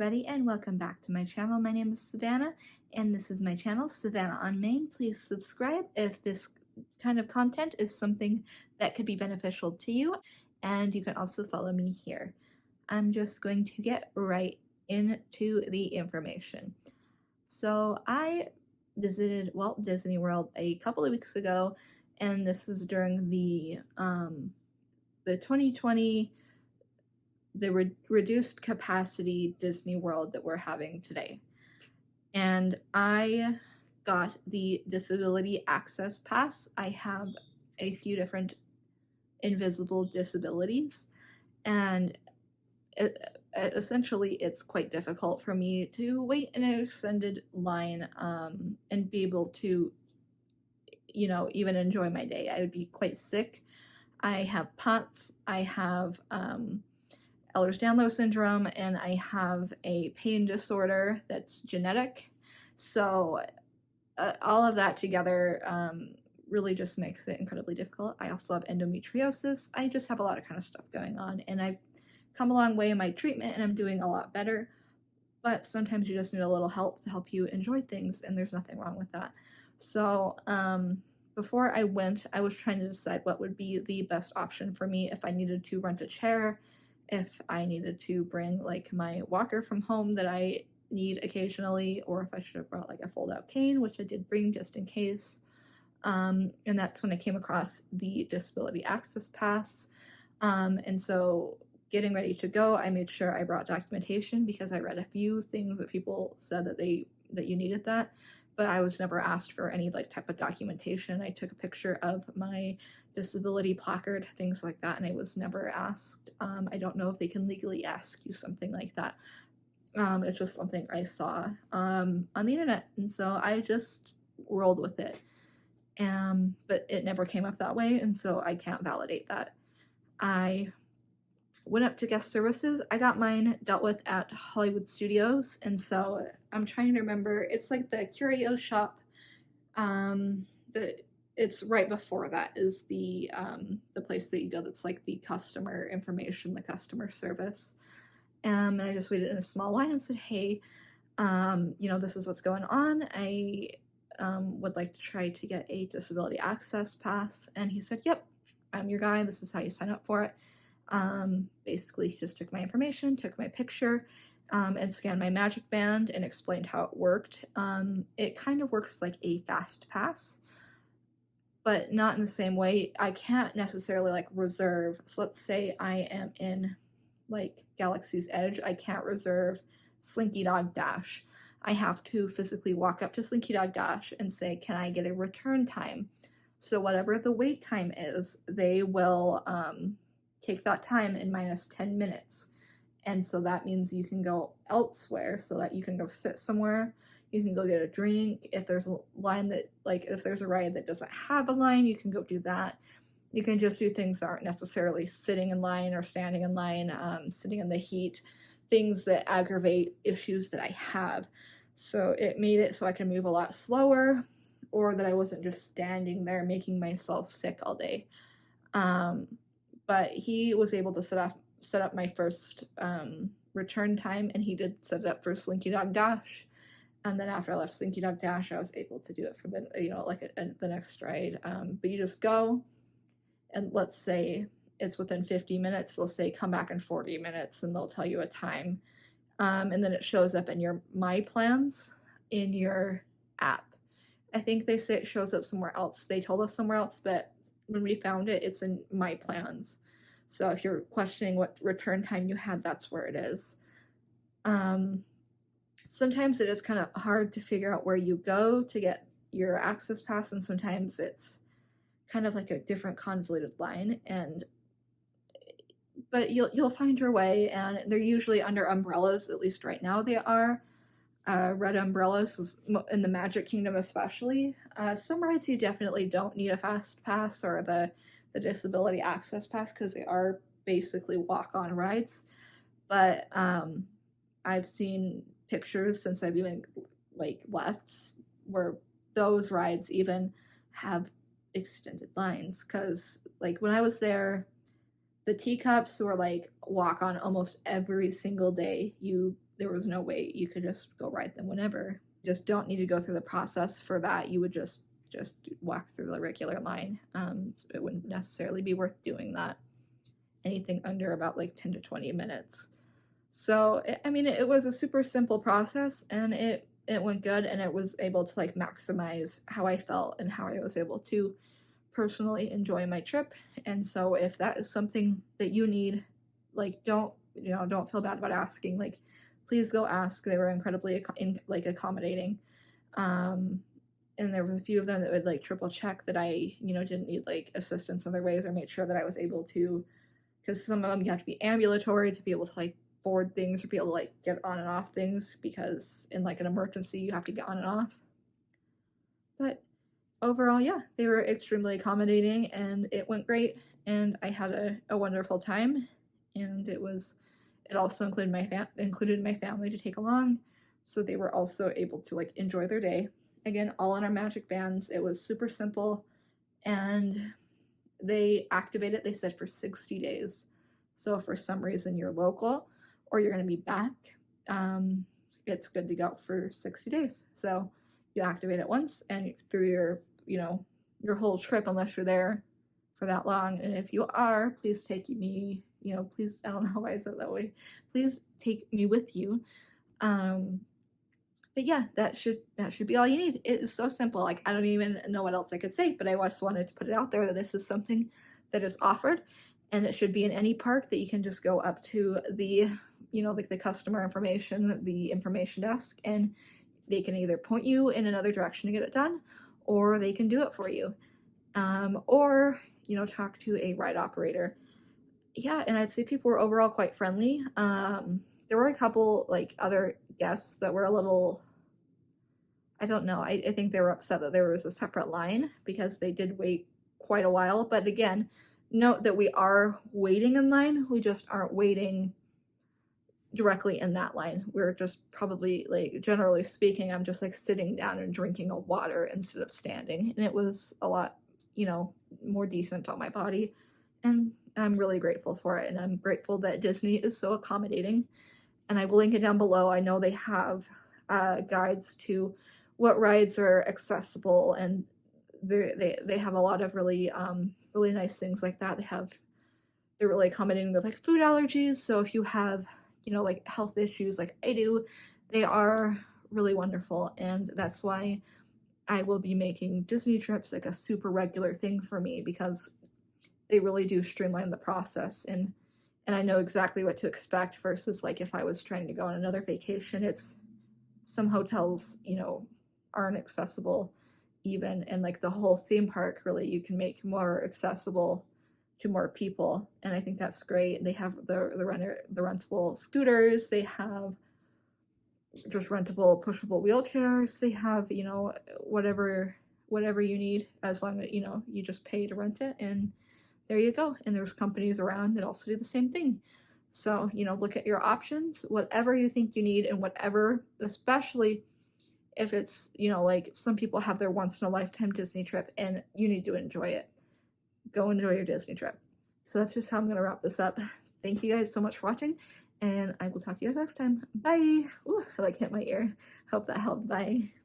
everybody, and welcome back to my channel. My name is Savannah, and this is my channel, Savannah on Main. Please subscribe if this kind of content is something that could be beneficial to you, and you can also follow me here. I'm just going to get right into the information. So I visited Walt Disney World a couple of weeks ago, and this is during the 2020 reduced capacity Disney World that we're having today. And I got the Disability Access Pass. I have a few different invisible disabilities, and essentially it's quite difficult for me to wait in an extended line and be able to, even enjoy my day. I would be quite sick. I have POTS, I have Ehlers-Danlos syndrome, and I have a pain disorder that's genetic. So all of that together really just makes it incredibly difficult. I also have endometriosis. I just have a lot of kind of stuff going on, and I've come a long way in my treatment and I'm doing a lot better, but sometimes you just need a little help to help you enjoy things, and there's nothing wrong with that. So before I went, I was trying to decide what would be the best option for me, if I needed to rent a chair, if I needed to bring like my walker from home that I need occasionally, or if I should have brought like a fold-out cane, which I did bring just in case. And that's when I came across the Disability Access Pass. And so getting ready to go, I made sure I brought documentation because I read a few things that people said that you needed that, but I was never asked for any like type of documentation. I took a picture of my disability placard, things like that, and I was never asked. I don't know if they can legally ask you something like that. It's just something I saw on the internet, and so I just rolled with it. But it never came up that way, and so I can't validate that. I went up to guest services. I got mine dealt with at Hollywood Studios, and so I'm trying to remember. It's like the Curio Shop. It's right before that is the place that you go that's like the customer information, the customer service. And I just waited in a small line and said, hey, this is what's going on. I would like to try to get a Disability Access Pass. And he said, yep, I'm your guy. This is how you sign up for it. Basically, he just took my information, took my picture, and scanned my Magic Band and explained how it worked. It kind of works like a fast pass, but not in the same way. I can't necessarily like reserve. So let's say I am in like Galaxy's Edge. I can't reserve Slinky Dog Dash. I have to physically walk up to Slinky Dog Dash and say, can I get a return time? So whatever the wait time is, they will take that time and minus 10 minutes. And so that means you can go elsewhere, so that you can go sit somewhere, you can go get a drink. If there's a line that, like, if there's a ride that doesn't have a line, you can go do that. You can just do things that aren't necessarily sitting in line or standing in line, sitting in the heat, things that aggravate issues that I have. So it made it so I can move a lot slower, or that I wasn't just standing there making myself sick all day. But he was able to set up my first return time, and he did set it up for Slinky Dog Dash. And then after I left Slinky Dog Dash, I was able to do it for the the next ride. But you just go, and let's say it's within 50 minutes. They'll say come back in 40 minutes, and they'll tell you a time. And then it shows up in your My Plans in your app. I think they say it shows up somewhere else. They told us somewhere else, but when we found it, it's in My Plans. So if you're questioning what return time you had, that's where it is. Sometimes it is kind of hard to figure out where you go to get your access pass, and sometimes it's kind of like a different convoluted line, but you'll find your way, and they're usually under umbrellas. At least right now they are. Red umbrellas in the Magic Kingdom especially. Some rides you definitely don't need a fast pass or the Disability Access Pass, because they are basically walk-on rides. But I've seen pictures since I've even like left where those rides even have extended lines, because like when I was there, the teacups were like walk on almost every single day. there was no way you could just go ride them whenever. Just don't need to go through the process for that. You would just walk through the regular line. It wouldn't necessarily be worth doing that. Anything under about like 10 to 20 minutes. So, it was a super simple process, and it went good, and it was able to like maximize how I felt and how I was able to personally enjoy my trip. And so if that is something that you need, like, don't feel bad about asking. Like, please go ask. They were incredibly accommodating. And there was a few of them that would like triple check that I, didn't need like assistance in other ways, or made sure that I was able to, because some of them you have to be ambulatory to be able to like board things or be able to like get on and off things, because in like an emergency you have to get on and off. But overall, yeah, they were extremely accommodating, and it went great, and I had a wonderful time. And it also included my family to take along, so they were also able to like enjoy their day. Again, all on our Magic Bands. It was super simple, and they activate it, they said, for 60 days. So if for some reason you're local or you're going to be back, it's good to go for 60 days. So you activate it once, and through your whole trip, unless you're there for that long. And if you are, please take me, please, I don't know why I said that way, please take me with you. But yeah, that should be all you need. It is so simple. Like, I don't even know what else I could say, but I just wanted to put it out there that this is something that is offered, and it should be in any park, that you can just go up to the, like the customer information, the information desk, and they can either point you in another direction to get it done, or they can do it for you. Or, talk to a ride operator. Yeah, and I'd say people were overall quite friendly. There were a couple like other guests that were a little, I don't know, I think they were upset that there was a separate line, because they did wait quite a while. But again, note that we are waiting in line, we just aren't waiting directly in that line. We're just probably, like, generally speaking, I'm just like sitting down and drinking a water instead of standing, and it was a lot, more decent on my body, and I'm really grateful for it. And I'm grateful that Disney is so accommodating, and I will link it down below. I know they have guides to what rides are accessible, and they have a lot of really really nice things like that. They're really accommodating with like food allergies, so if you have like health issues like I do, they are really wonderful. And that's why I will be making Disney trips like a super regular thing for me, because they really do streamline the process, and I know exactly what to expect, versus like if I was trying to go on another vacation. It's some hotels aren't accessible even, and like the whole theme park, really, you can make more accessible to more people, and I think that's great. They have the rentable scooters, they have just rentable pushable wheelchairs, they have whatever you need, as long as you just pay to rent it, and there you go. And there's companies around that also do the same thing. So look at your options, whatever you think you need, and whatever, especially if it's like some people have their once in a lifetime Disney trip and you need to enjoy it. Go enjoy your Disney trip. So that's just how I'm gonna wrap this up. Thank you guys so much for watching, and I will talk to you guys next time. Bye. Ooh, I like hit my ear. Hope that helped. Bye.